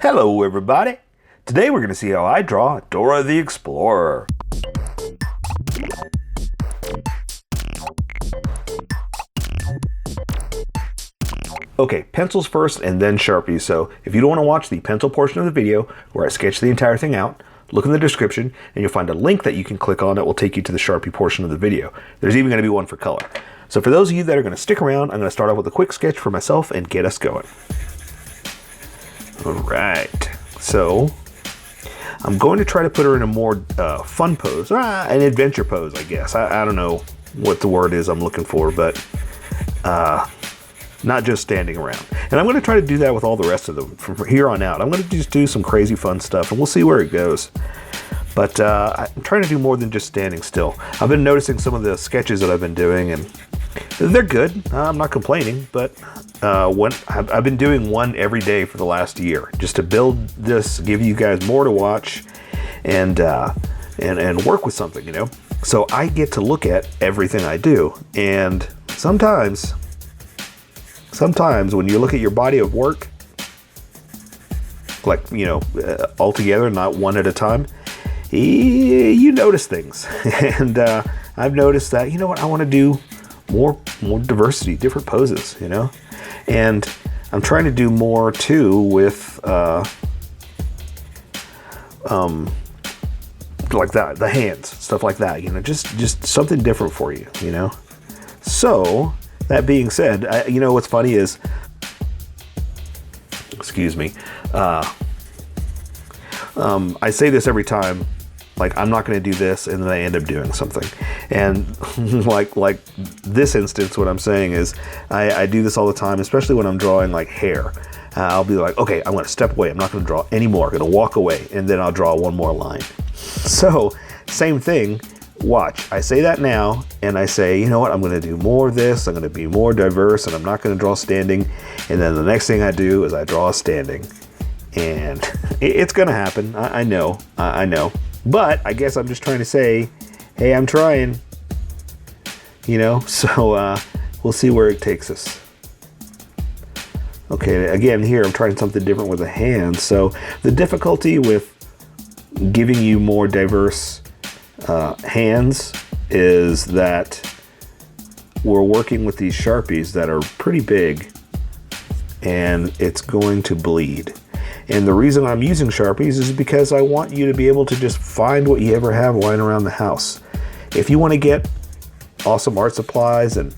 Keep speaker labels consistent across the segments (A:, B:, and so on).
A: Hello everybody! Today we're going to see how I draw Dora the Explorer. Okay, pencils first and then Sharpies. So if you don't want to watch the pencil portion of the video where I sketch the entire thing out, look in the description and you'll find a link that you can click on that will take you to the Sharpie portion of the video. There's even going to be one for color. So for those of you that are going to stick around, I'm going to start off with a quick sketch for myself and get us going. Alright, so I'm going to try to put her in a more fun pose, an adventure pose, I guess. I don't know what the word is I'm looking for, but not just standing around. And I'm going to try to do that with all the rest of them from here on out. I'm going to just do some crazy fun stuff, and we'll see where it goes. But I'm trying to do more than just standing still. I've been noticing some of the sketches that I've been doing, and they're good. I'm not complaining, but I've been doing one every day for the last year, just to build this, give you guys more to watch, and work with something, you know. So I get to look at everything I do, and sometimes when you look at your body of work, like, you know, all together, not one at a time, you notice things. And I've noticed that, you know what, I want to do more diversity, different poses, you know. And I'm trying to do more too with like that, the hands, stuff like that, you know, just something different for you, you know. So that being said, you know what's funny is, excuse me, I say this every time, like, I'm not going to do this, and then I end up doing something. And like this instance, what I'm saying is, I do this all the time, especially when I'm drawing like hair. I'll be like, okay, I'm going to step away. I'm not going to draw anymore. I'm going to walk away, and then I'll draw one more line. So same thing. Watch. I say that now, and I say, you know what? I'm going to do more of this. I'm going to be more diverse, and I'm not going to draw standing. And then the next thing I do is I draw standing, and it's going to happen. I know. But I guess I'm just trying to say, hey, I'm trying, you know, so we'll see where it takes us. Okay, again, here I'm trying something different with the hands. So the difficulty with giving you more diverse hands is that we're working with these Sharpies that are pretty big, and it's going to bleed. And the reason I'm using Sharpies is because I want you to be able to just find what you ever have lying around the house. If you want to get awesome art supplies and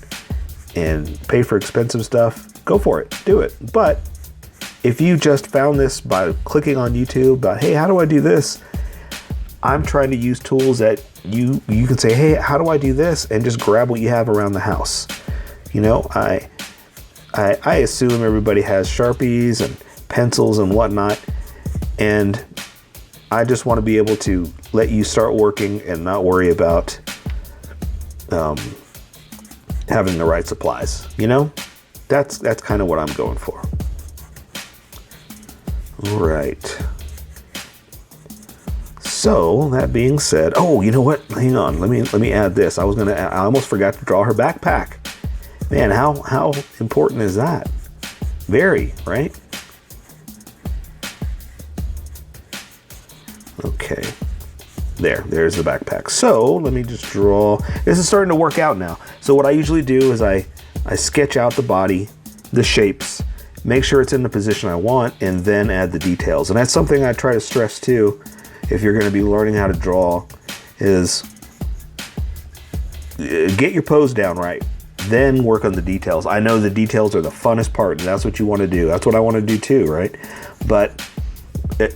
A: pay for expensive stuff, go for it, do it. But if you just found this by clicking on YouTube about, hey, how do I do this? I'm trying to use tools that you can say, hey, how do I do this? And just grab what you have around the house. You know, I assume everybody has Sharpies and pencils and whatnot, and I just want to be able to let you start working and not worry about having the right supplies, you know. That's kind of what I'm going for. All right, so that being said, oh, you know what, hang on, let me add this. I almost forgot to draw her backpack. Man, how important is that? Very, right? Okay, there's the backpack. So let me just draw. This is starting to work out now. So what I usually do is I sketch out the body, the shapes, make sure it's in the position I want, and then add the details. And that's something I try to stress too, if you're going to be learning how to draw, is get your pose down right, then work on the details. I know the details are the funnest part, and that's what you want to do. That's what I want to do too, right? But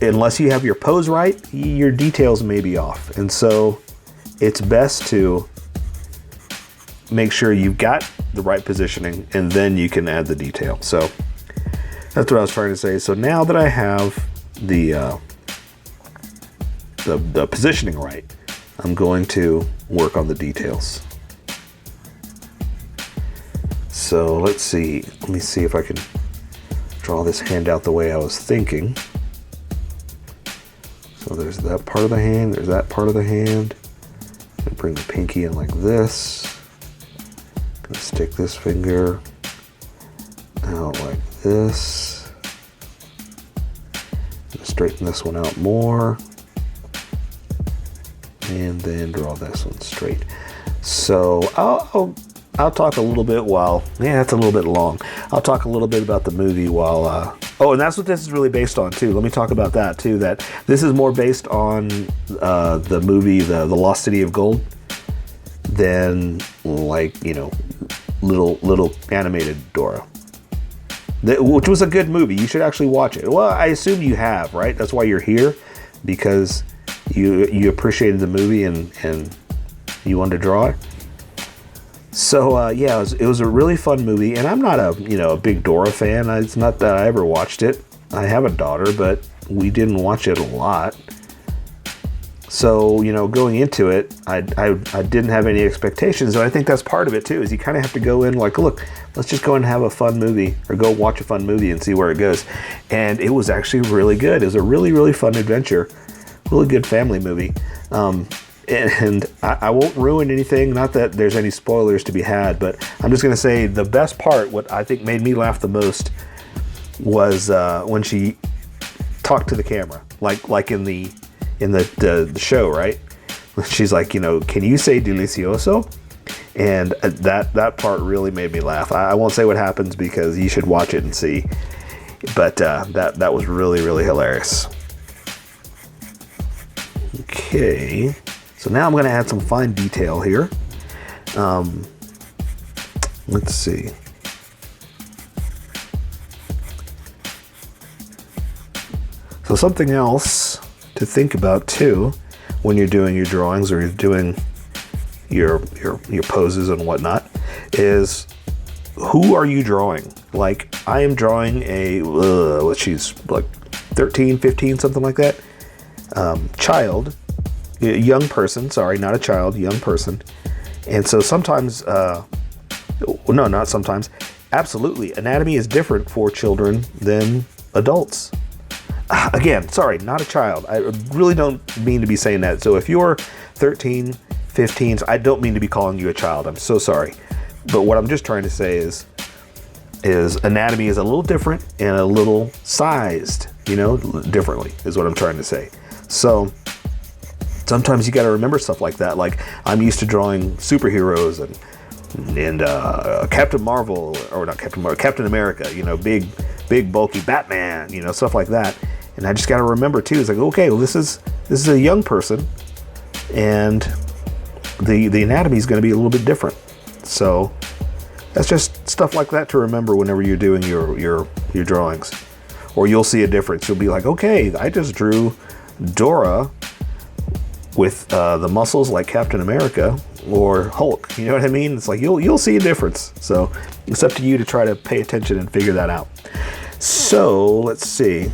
A: unless you have your pose right, your details may be off. And so it's best to make sure you've got the right positioning, and then you can add the detail. So that's what I was trying to say. So now that I have the positioning right, I'm going to work on the details. So let's see. Let me see if I can draw this hand out the way I was thinking. So there's that part of the hand, there's that part of the hand. And bring the pinky in like this. Gonna stick this finger out like this. Straighten this one out more. And then draw this one straight. So I'll talk a little bit while, yeah, that's a little bit long. I'll talk a little bit about the movie while, oh, and that's what this is really based on too. Let me talk about that too, that this is more based on the movie, the Lost City of Gold, than like, you know, little animated Dora. Which was a good movie. You should actually watch it. Well, I assume you have, right? That's why you're here, because you appreciated the movie and you wanted to draw it. So yeah, it was a really fun movie, and I'm not a big Dora fan. It's not that I ever watched it. I have a daughter, but we didn't watch it a lot. So, you know, going into it, I didn't have any expectations, and I think that's part of it too, is you kind of have to go in like, look, let's just go and have a fun movie, or go watch a fun movie and see where it goes. And it was actually really good. It was a really, really fun adventure, really good family movie. And I won't ruin anything, not that there's any spoilers to be had, but I'm just going to say the best part, what I think made me laugh the most, was when she talked to the camera, like in the show, right? She's like, you know, can you say delicioso? And that part really made me laugh. I won't say what happens because you should watch it and see. But that was really, really hilarious. Okay, so now I'm going to add some fine detail here. Let's see. So something else to think about too when you're doing your drawings, or you're doing your poses and whatnot, is who are you drawing? Like, I am drawing she's like 13, 15, something like that. Child, young person, sorry, not a child, young person. And so sometimes, no, not sometimes, absolutely, anatomy is different for children than adults. Again, sorry, not a child. I really don't mean to be saying that. So if you're 13, 15, I don't mean to be calling you a child. I'm so sorry. But what I'm just trying to say is anatomy is a little different and a little sized, you know, differently is what I'm trying to say. So sometimes you got to remember stuff like that. Like, I'm used to drawing superheroes and Captain Marvel, or not Captain Marvel, Captain America, you know, big bulky Batman, you know, stuff like that. And I just got to remember too, it's like, okay, well, this is a young person, and the anatomy is going to be a little bit different. So that's just stuff like that to remember whenever you're doing your drawings, or you'll see a difference. You'll be like, okay, I just drew Dora with the muscles like Captain America or Hulk. You know what I mean? It's like you'll see a difference. So it's up to you to try to pay attention and figure that out. So let's see.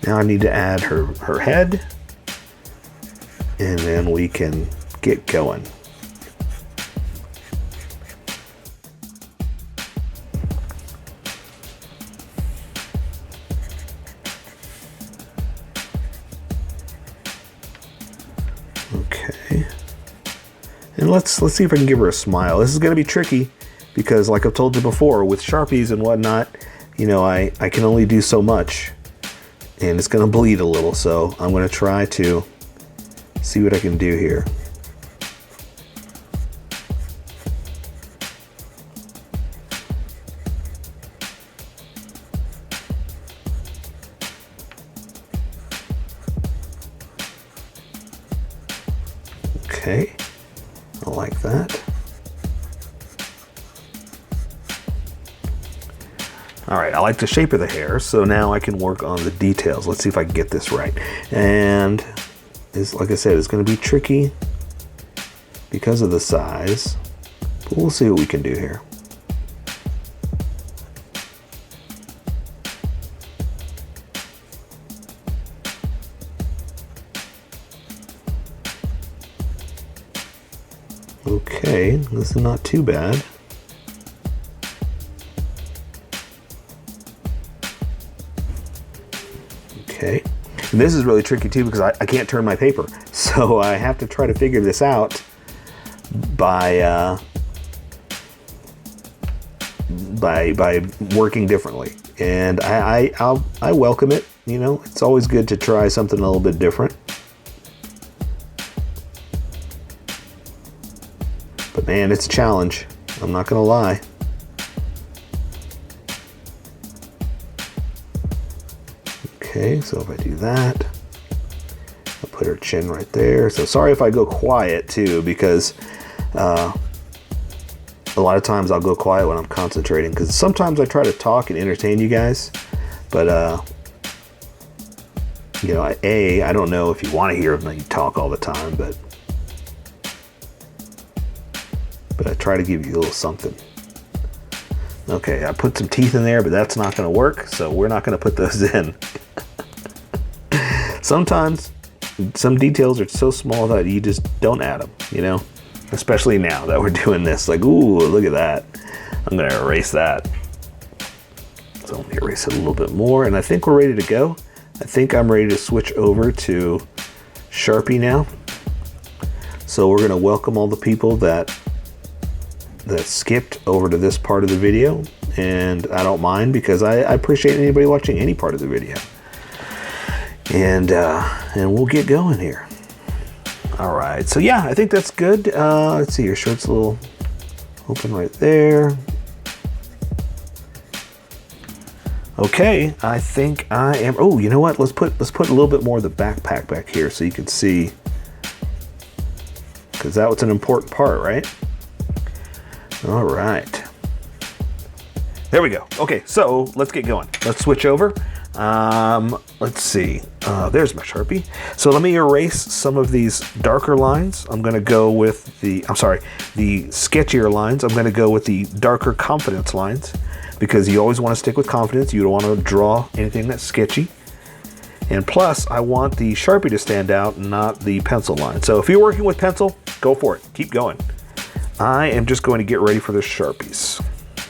A: Now I need to add her head, and then we can get going. Okay. And let's see if I can give her a smile. This is going to be tricky because, like I've told you before, with Sharpies and whatnot, you know, I can only do so much. And it's going to bleed a little, so I'm going to try to see what I can do here. Okay, I like that. All right, I like the shape of the hair, so now I can work on the details. Let's see if I can get this right. And like I said, it's going to be tricky because of the size, but we'll see what we can do here. Okay, this is not too bad. Okay, and this is really tricky too because I can't turn my paper, so I have to try to figure this out by working differently. And I welcome it. You know, it's always good to try something a little bit different. But man, it's a challenge. I'm not gonna lie. Okay, so if I do that, I'll put her chin right there. So sorry if I go quiet too, because a lot of times I'll go quiet when I'm concentrating, because sometimes I try to talk and entertain you guys, but you know, I don't know if you want to hear me talk all the time, but I try to give you a little something. Okay, I put some teeth in there, but that's not going to work, so we're not going to put those in. Sometimes some details are so small that you just don't add them, you know? Especially now that we're doing this, like, ooh, look at that. I'm going to erase that. So let me erase it a little bit more, and I think we're ready to go. I think I'm ready to switch over to Sharpie now. So we're going to welcome all the people that skipped over to this part of the video, and I don't mind, because I appreciate anybody watching any part of the video. And we'll get going here. All right, so yeah, I think that's good. Let's see, your shirt's a little open right there. Okay, I think I am. Oh, you know what? Let's put a little bit more of the backpack back here so you can see, because that was an important part, right? All right. There we go. Okay, so let's get going. Let's switch over. Let's see. There's my Sharpie. So let me erase some of these darker lines. I'm going to go with the sketchier lines. I'm going to go with the darker confidence lines, because you always want to stick with confidence. You don't want to draw anything that's sketchy. And plus, I want the Sharpie to stand out, not the pencil line. So if you're working with pencil, go for it. Keep going. I am just going to get ready for the Sharpies.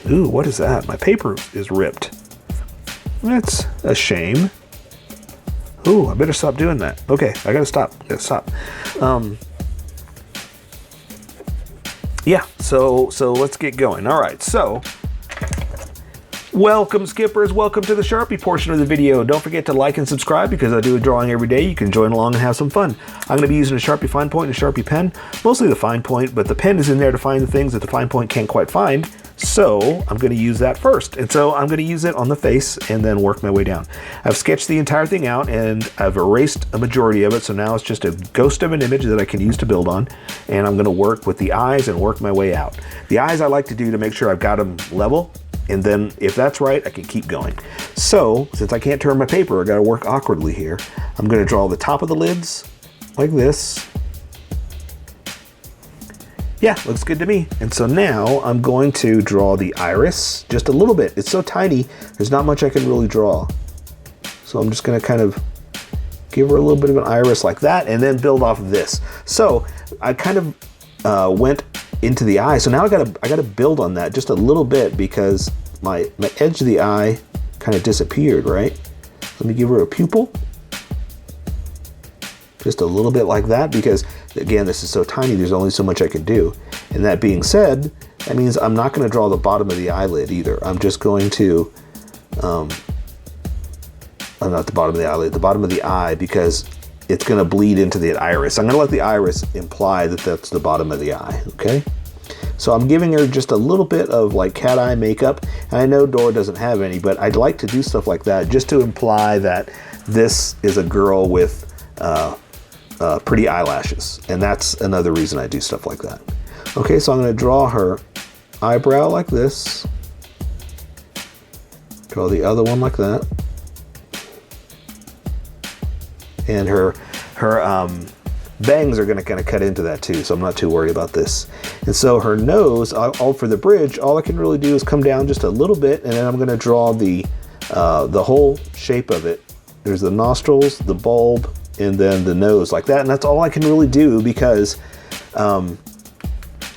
A: Ooh, what is that? My paper is ripped. That's a shame. Ooh, I better stop doing that. Okay, I gotta stop. Yeah, so let's get going. All right, so welcome, skippers. Welcome to the Sharpie portion of the video. Don't forget to like and subscribe, because I do a drawing every day. You can join along and have some fun. I'm going to be using a Sharpie fine point and a Sharpie pen, mostly the fine point, but the pen is in there to find the things that the fine point can't quite find. So I'm going to use that first. And so I'm going to use it on the face and then work my way down. I've sketched the entire thing out and I've erased a majority of it. So now it's just a ghost of an image that I can use to build on. And I'm going to work with the eyes and work my way out. The eyes I like to do to make sure I've got them level. And then if that's right, I can keep going. So since I can't turn my paper, I got to work awkwardly here. I'm going to draw the top of the lids like this. Yeah, looks good to me. And so now I'm going to draw the iris just a little bit. It's so tiny, there's not much I can really draw. So I'm just going to kind of give her a little bit of an iris like that, and then build off of this. So I kind of went into the eye. So now I gotta build on that just a little bit, because my edge of the eye kind of disappeared, right? Let me give her a pupil. Just a little bit like that, because again, this is so tiny, there's only so much I can do. And that being said, that means I'm not going to draw the bottom of the eyelid either. I'm just going to, not the bottom of the eyelid, the bottom of the eye, because it's going to bleed into the iris. I'm going to let the iris imply that that's the bottom of the eye, okay? So I'm giving her just a little bit of like cat eye makeup. And I know Dora doesn't have any, but I'd like to do stuff like that just to imply that this is a girl with pretty eyelashes. And that's another reason I do stuff like that. Okay, so I'm going to draw her eyebrow like this. Draw the other one like that. And her bangs are going to kind of cut into that too, so I'm not too worried about this. And so her nose, all for the bridge, all I can really do is come down just a little bit, and then I'm going to draw the whole shape of it. There's the nostrils, the bulb, and then the nose like that, and that's all I can really do, because I'm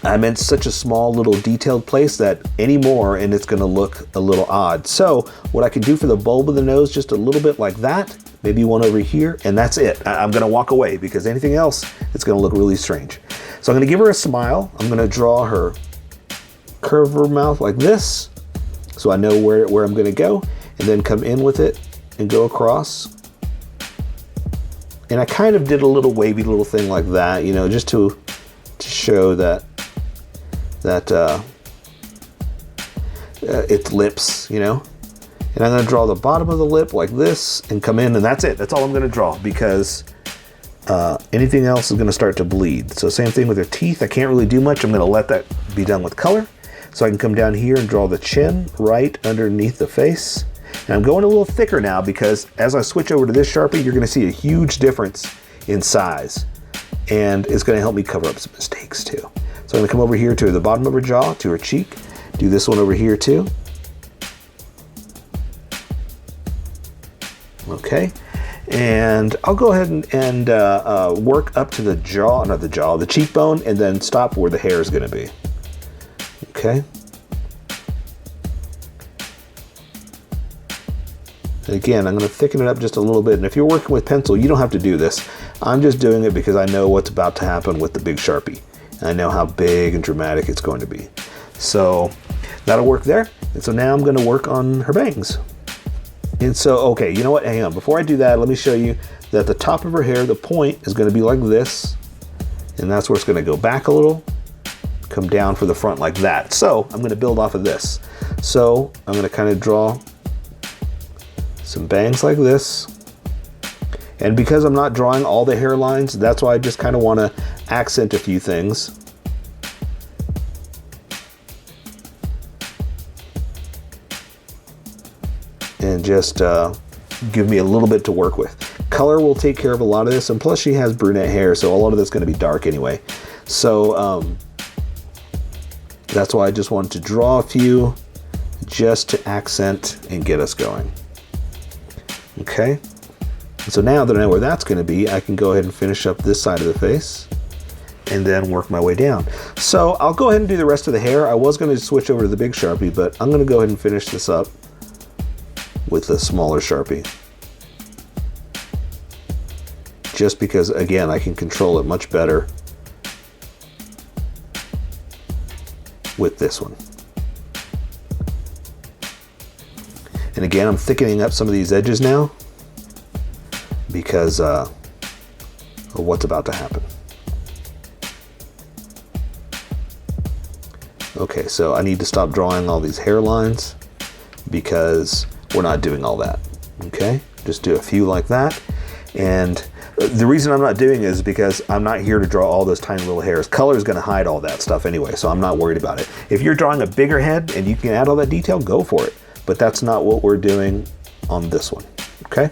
A: in such a small little detailed place that any more and it's going to look a little odd. So what I can do for the bulb of the nose, just a little bit like that, maybe one over here, and that's it. I'm going to walk away, because anything else, it's going to look really strange. So I'm going to give her a smile. I'm going to draw her curve her mouth like this, so I know where I'm going to go. and then come in with it and go across. And I kind of did a little wavy little thing like that, you know, just to show that its lips, you know. And I'm going to draw the bottom of the lip like this and come in, and that's it. That's all I'm going to draw, because anything else is going to start to bleed. So same thing with her teeth. I can't really do much. I'm going to let that be done with color. So I can come down here and draw the chin right underneath the face. And I'm going a little thicker now, because as I switch over to this Sharpie, you're going to see a huge difference in size. And it's going to help me cover up some mistakes too. So I'm going to come over here to the bottom of her jaw, to her cheek. Do this one over here too. Okay, and I'll go ahead and work up to the jaw, not the jaw, the cheekbone, and then stop where the hair is going to be. Okay. Again, I'm going to thicken it up just a little bit, and if you're working with pencil, you don't have to do this. I'm just doing it because I know what's about to happen with the big Sharpie. And I know how big and dramatic it's going to be. So that'll work there. And so now I'm going to work on her bangs. And so, okay, you know what? Hang on. Before I do that, let me show you that the top of her hair, the point is going to be like this. And that's where it's going to go back a little, come down for the front like that. So I'm going to build off of this. So I'm going to kind of draw some bangs like this. And because I'm not drawing all the hairlines, that's why I just kind of want to accent a few things. And just give me a little bit to work with. Color will take care of a lot of this, and plus she has brunette hair, so a lot of this is going to be dark anyway. So that's why I just wanted to draw a few just to accent and get us going. Okay, so now that I know where that's going to be, I can go ahead and finish up this side of the face and then work my way down. So I'll go ahead and do the rest of the hair. I was going to switch over to the big Sharpie, but I'm going to go ahead and finish this up with a smaller Sharpie. Just because, again, I can control it much better with this one. And again, I'm thickening up some of these edges now because of what's about to happen. Okay, so I need to stop drawing all these hairlines because we're not doing all that. Okay, just do a few like that. And the reason I'm not doing it is because I'm not here to draw all those tiny little hairs. Color is going to hide all that stuff anyway, so I'm not worried about it. If you're drawing a bigger head and you can add all that detail, go for it. But that's not what we're doing on this one, okay?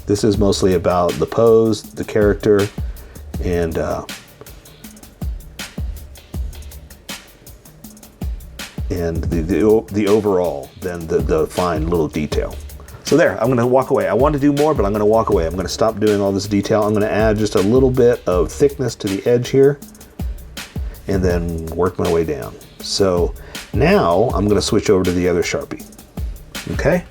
A: This is mostly about the pose, the character, and the overall, than the fine little detail. So there, I'm going to walk away. I want to do more, but I'm going to walk away. I'm going to stop doing all this detail. I'm going to add just a little bit of thickness to the edge here, and then work my way down. So now I'm going to switch over to the other Sharpie. Okay?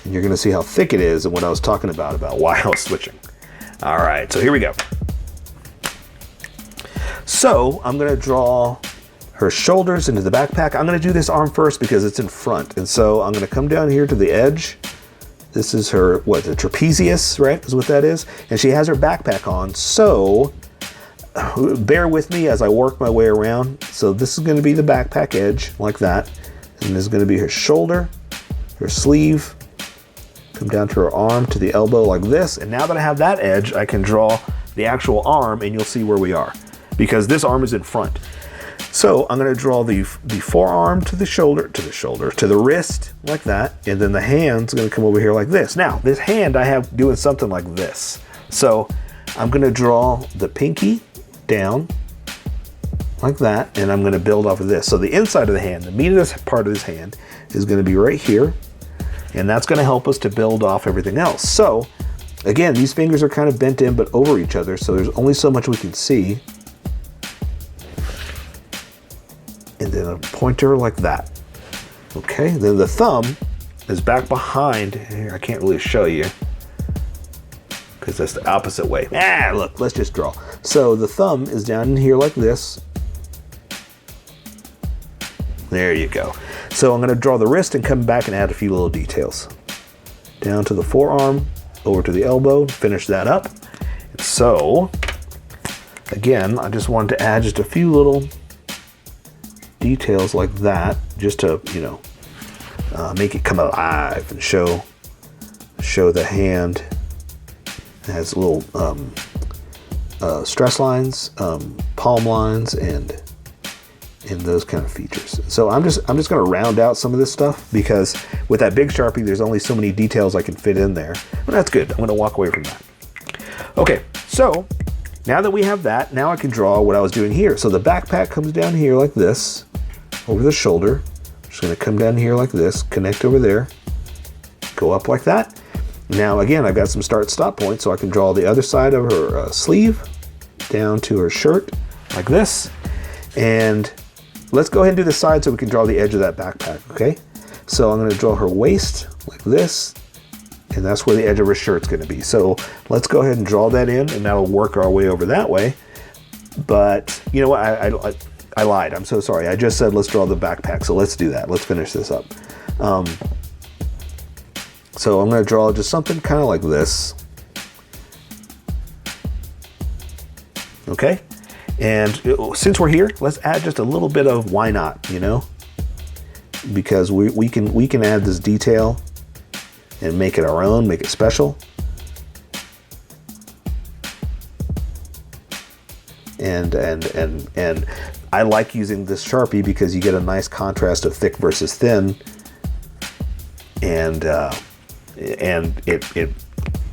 A: And you're going to see how thick it is and what I was talking about why I was switching. All right, so here we go. So I'm going to draw her shoulders into the backpack. I'm going to do this arm first because it's in front. And so I'm going to come down here to the edge. This is her, what, the trapezius, right, is what that is. And she has her backpack on. So bear with me as I work my way around. So this is going to be the backpack edge, like that. And this is going to be her shoulder, her sleeve, come down to her arm, to the elbow like this. And now that I have that edge, I can draw the actual arm, and you'll see where we are, because this arm is in front. So I'm going to draw the forearm to the shoulder, to the wrist, like that. And then the hand's going to come over here like this. Now, this hand I have doing something like this. So I'm going to draw the pinky down like that, and I'm going to build off of this. So the inside of the hand, the meatiest part of this hand, is going to be right here. And that's going to help us to build off everything else. So again, these fingers are kind of bent in but over each other, so there's only so much we can see. And then a pointer like that. Okay, then the thumb is back behind here. I can't really show you because that's the opposite way. Look, let's just draw. So the thumb is down in here like this. There you go. So I'm going to draw the wrist and come back and add a few little details. Down to the forearm, over to the elbow, finish that up. So, again, I just wanted to add just a few little details like that, just to, you know, make it come alive and show the hand. It has little stress lines, palm lines, and those kind of features. So I'm just going to round out some of this stuff, because with that big Sharpie, there's only so many details I can fit in there. But that's good. I'm going to walk away from that. Okay, so now that we have that, now I can draw what I was doing here. So the backpack comes down here like this, over the shoulder. I'm just going to come down here like this, connect over there, go up like that. Now again, I've got some start-stop points, so I can draw the other side of her sleeve down to her shirt like this. And let's go ahead and do the side so we can draw the edge of that backpack, okay? So I'm going to draw her waist like this, and that's where the edge of her shirt's going to be. So let's go ahead and draw that in, and that'll work our way over that way. But you know what? I lied. I'm so sorry. I just said let's draw the backpack, so let's do that. Let's finish this up. So I'm going to draw just something kind of like this. Okay? And since we're here, let's add just a little bit of why not, you know? Because we can add this detail and make it our own, make it special. And I like using this Sharpie because you get a nice contrast of thick versus thin, and it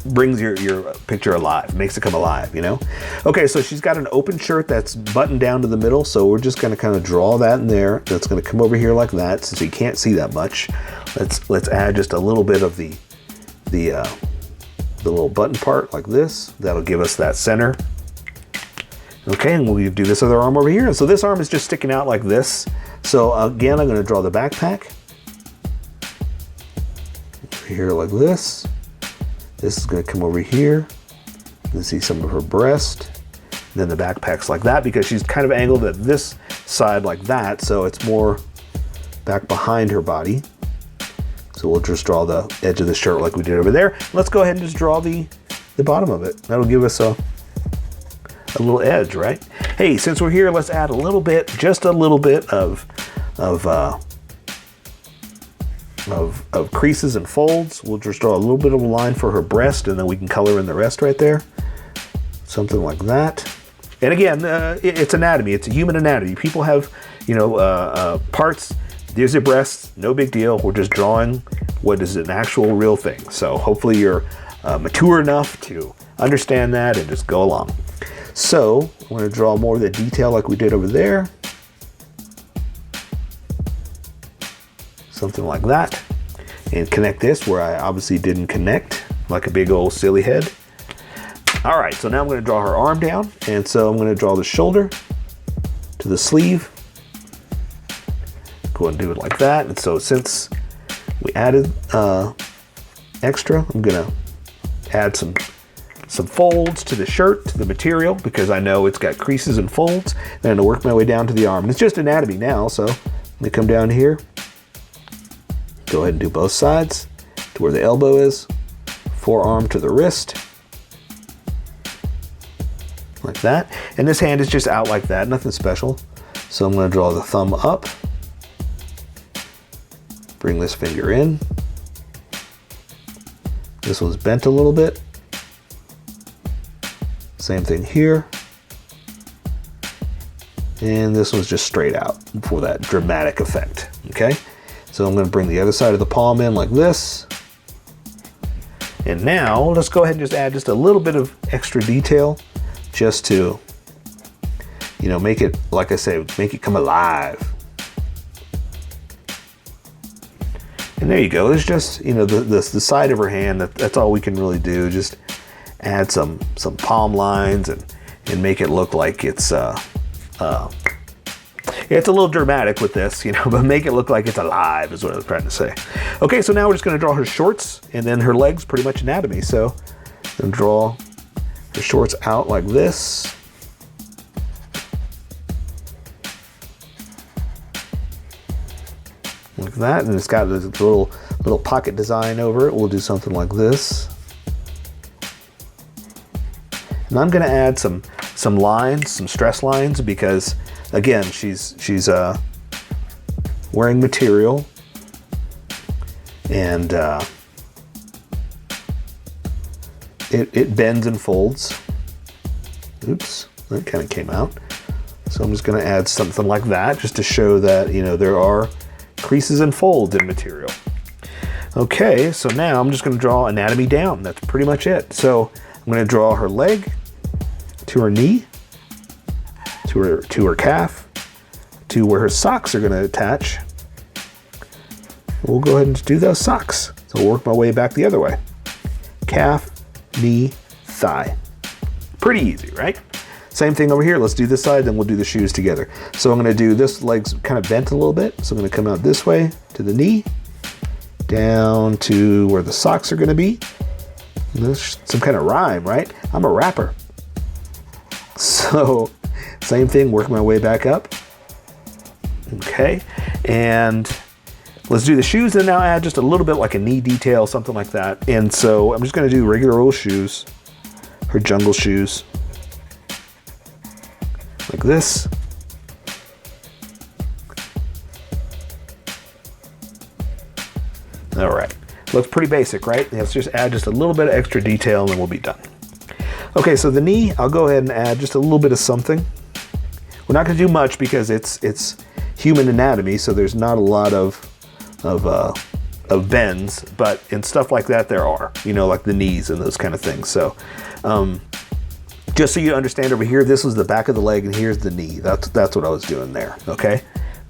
A: brings your picture alive, makes it come alive, you know? Okay, so she's got an open shirt that's buttoned down to the middle, so we're just gonna kind of draw that in there. That's gonna come over here like that, since you can't see that much. Let's add just a little bit of the little button part like this. That'll give us that center. Okay, and we'll do this other arm over here. And so this arm is just sticking out like this. So again, I'm gonna draw the backpack. Over here like this. This is going to come over here. You can see some of her breast. And then the backpack's like that because she's kind of angled at this side like that, so it's more back behind her body. So we'll just draw the edge of the shirt like we did over there. Let's go ahead and just draw the bottom of it. That'll give us a little edge, right? Hey, since we're here, let's add a little bit, just a little bit of creases and folds. We'll just draw a little bit of a line for her breast, and then we can color in the rest right there. Something like that. And again, it's anatomy. It's a human anatomy. People have, parts. There's your breasts. No big deal. We're just drawing what is an actual real thing. So hopefully you're mature enough to understand that and just go along. So I'm going to draw more of the detail like we did over there. Something like that. And connect this where I obviously didn't connect, like a big old silly head. All right, so now I'm going to draw her arm down. And so I'm going to draw the shoulder to the sleeve. Go and do it like that. And so since we added extra, I'm going to add some folds to the shirt, to the material, because I know it's got creases and folds. Then I'm going to work my way down to the arm. And it's just anatomy now, so I'm going to come down here. Go ahead and do both sides to where the elbow is, forearm to the wrist, like that. And this hand is just out like that, nothing special. So I'm going to draw the thumb up, bring this finger in. This one's bent a little bit. Same thing here. And this one's just straight out for that dramatic effect, okay? So I'm going to bring the other side of the palm in like this. And now let's go ahead and just add just a little bit of extra detail just to, make it, like I say, make it come alive. And there you go. It's just, the side of her hand, that's all we can really do. Just add some palm lines and make it look like it's a little dramatic with this, but make it look like it's alive is what I was trying to say. Okay, so now we're just going to draw her shorts and then her legs, pretty much anatomy. So I'm going to draw the shorts out like this. like that, and it's got this little pocket design over it. We'll do something like this. And I'm gonna add some lines, some stress lines, because again, she's wearing material, and it bends and folds. Oops, that kind of came out. So I'm just gonna add something like that just to show that, you know, there are creases and folds in material. Okay, so now I'm just gonna draw anatomy down. That's pretty much it. So I'm gonna draw her leg to her knee, to her calf, to where her socks are gonna attach. We'll go ahead and do those socks. So I'll work my way back the other way. Calf, knee, thigh. Pretty easy, right? Same thing over here. Let's do this side, then we'll do the shoes together. So I'm gonna do this leg's kind of bent a little bit. So I'm gonna come out this way to the knee, down to where the socks are gonna be. And there's some kind of rhyme, right? I'm a rapper. So same thing, work my way back up. Okay, and let's do the shoes and now add just a little bit like a knee detail, something like that. And so I'm just gonna do regular old shoes, her jungle shoes, like this. All right, looks pretty basic, right? Let's just add just a little bit of extra detail and then we'll be done. Okay, so the knee, I'll go ahead and add just a little bit of something. We're not gonna do much because it's human anatomy, so there's not a lot of bends, but in stuff like that there are, you know, like the knees and those kind of things. So just so you understand, over here, this was the back of the leg and here's the knee. That's what I was doing there, okay?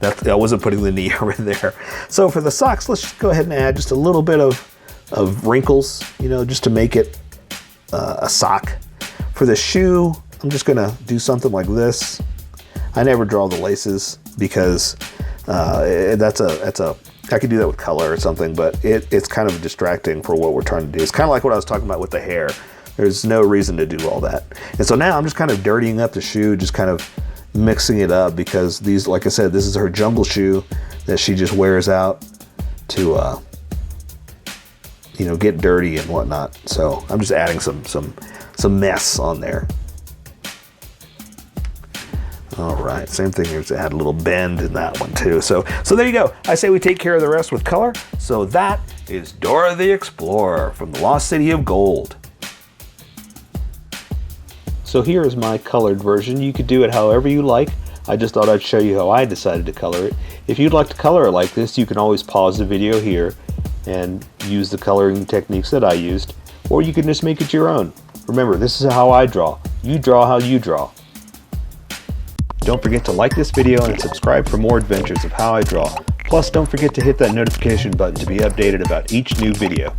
A: I wasn't putting the knee over there. So for the socks, let's just go ahead and add just a little bit of wrinkles, you know, just to make it a sock. For the shoe, I'm just gonna do something like this. I never draw the laces because I could do that with color or something, but it's kind of distracting for what we're trying to do. It's kind of like what I was talking about with the hair. There's no reason to do all that. And so now I'm just kind of dirtying up the shoe, just kind of mixing it up, because these, like I said, this is her jungle shoe that she just wears out to, you know, get dirty and whatnot. So I'm just adding some mess on there. All right, same thing here, to add a little bend in that one too. So there you go. I say we take care of the rest with color. So that is Dora the Explorer from the Lost City of Gold. So here is my colored version. You could do it however you like. I just thought I'd show you how I decided to color it. If you'd like to color it like this, you can always pause the video here and use the coloring techniques that I used, or you can just make it your own. Remember, this is how I draw. You draw how you draw. Don't forget to like this video and subscribe for more adventures of how I draw. Plus, don't forget to hit that notification button to be updated about each new video.